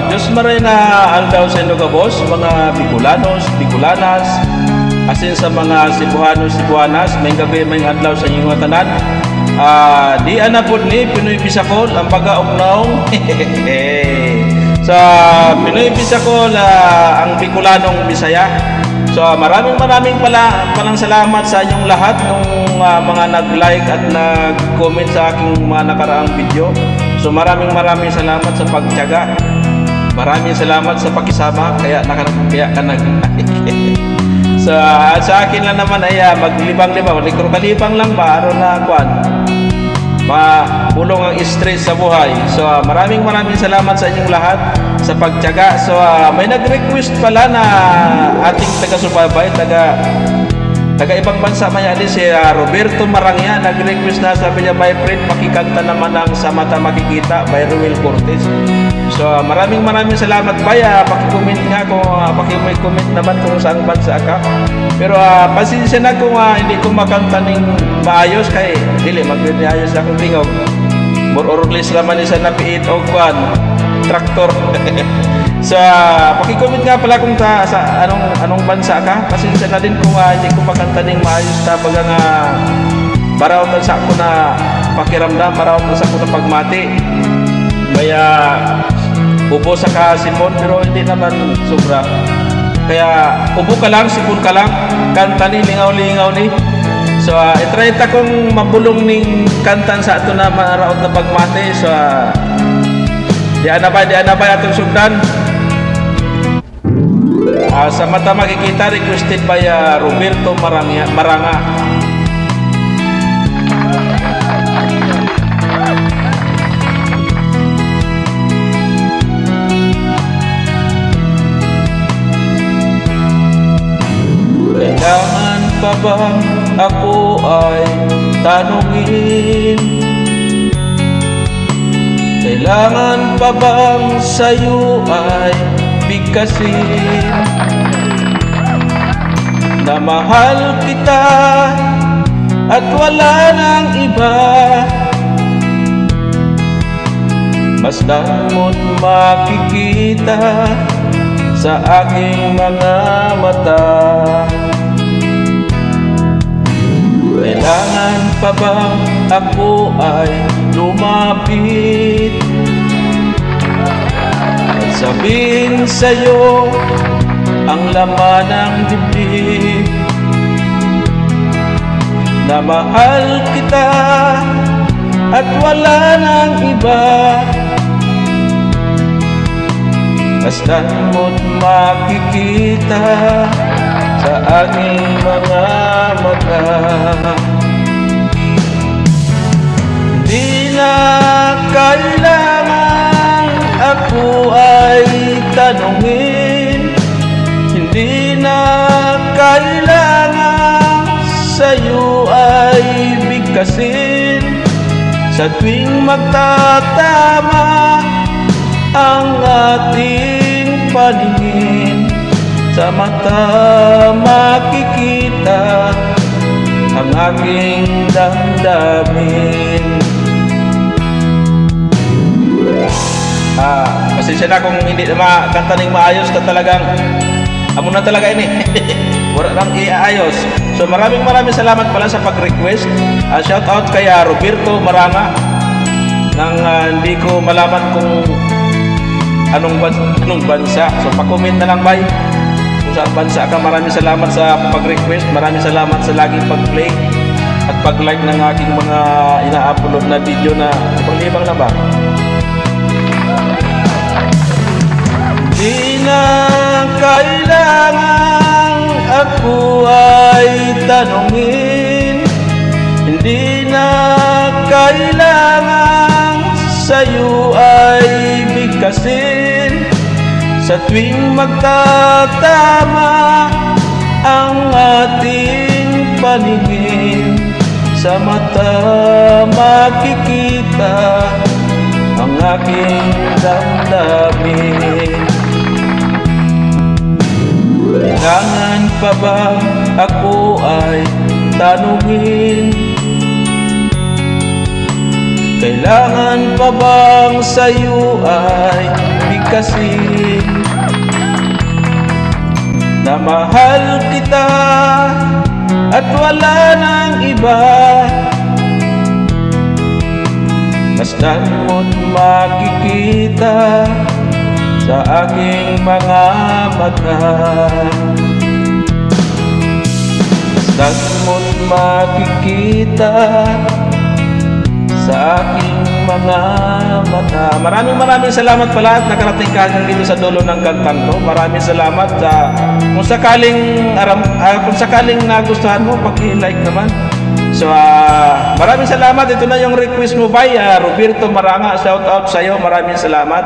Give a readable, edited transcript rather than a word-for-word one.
Diyos maray na aldaw sa inyo ka boss, mga Bicolanos, Bicolanas, asin sa mga Cebuanos, Cebuanas, may gabi may adlaw sa inyong tanan. Di anapod ni Pinoy Bisacol ang pag-augnaong sa Pinoy Bisacol, ang Bicolanong Bisaya. So maraming palang salamat sa inyong lahat ng mga nag-like at nag-comment sa aking mga nakaraang video. So maraming salamat sa pagtiyaga. Maraming salamat sa pakisama kaya ka nag-like. So sa akin lang naman ay maglibang-libang, kalibang lang ba aron na kuan. Mapulong ang stress sa buhay. So maraming salamat sa inyong lahat sa pagtiyaga. So may nag-request pala na ating taga-subaybay, taga ibang bansa mayali si Roberto Marangya. Nag-request na, sabi niya, my friend, pakikanta naman ng Sa Mata Makikita by Ruel Cortez. So maraming salamat bay. Paki-comment nga kung paki-comment naman kung saang bansa ka. Pero pasensya na kung hindi ko makanta ning maayos kay dili magayos akong tingog. More-or-less laman isa napiit og kuan traktor. So paki-comment nga pala kung sa anong bansa ka. Pasensya na din kung hindi ko makanta ning maayos ta baga nga barawon sa ako na pakiramdam, barawon sa ako na pagmati. Kaya ubo sa kasimon pero hindi naman sobra. Kaya ubo ka lang, sipon ka lang, kanta ni lingaw-lingaw ni. So itry ta kung mabulong ning kantan sa ato na maraot na pagmati. So di ana ba atong sugdan. Sa Mata Makikita, requested by Roberto Maranga. Kailangan pa bang ako ay tanungin? Kailangan pa bang sa'yo ay bigkasin? Na mahal kita at wala nang iba, masdan mo't makikita sa aking mga mata. Kailangan pa bang ako ay lumapit at sabihin sa'yo ang laman ng dibdib? Na mahal kita at wala nang iba, bastan mo't makikita sa aking mga mata. Di na kailangan ako ay tanungin, hindi na kailangan sa'yo ay bigkasin. Sa tuwing magtatama ang ating paningin, sa mata makikita ang aking damdamin. Pasensya na kung hindi na makanta ning maayos na talagang amo na talaga ini. Wala lang iaayos. So maraming salamat pala sa pag-request. Shout out kay Roberto Maranga nang hindi ko malaman kung anong bansa. So pa-comment na lang bay kung saan bansa ka. Maraming salamat sa pag-request. Maraming salamat sa laging pag-play at pag-like ng aking mga ina-upload na video na pang-libang na ba. Di na kailangan ako ay tanungin, hindi na kailangan sa'yo ay bigkasin. Sa tuwing magtatama ang ating paningin, sa mata makikita ang aking damdamin. Kailangan pa bang ako ay tanungin? Kailangan pa bang sa'yo ay kasi na mahal kita at wala nang iba. Masdan mo't makikita sa aking mga mata. Masdan mo't makikita sa aking mga mata. Maraming salamat pala at nakarating ka hanggang dito sa dulo ng kantang to. Maraming salamat sa kung sakaling nagustuhan mo, paki-like naman. So maraming salamat. Ito na yung request mo by Roberto Maranga. Shout out sa iyo. Maraming salamat.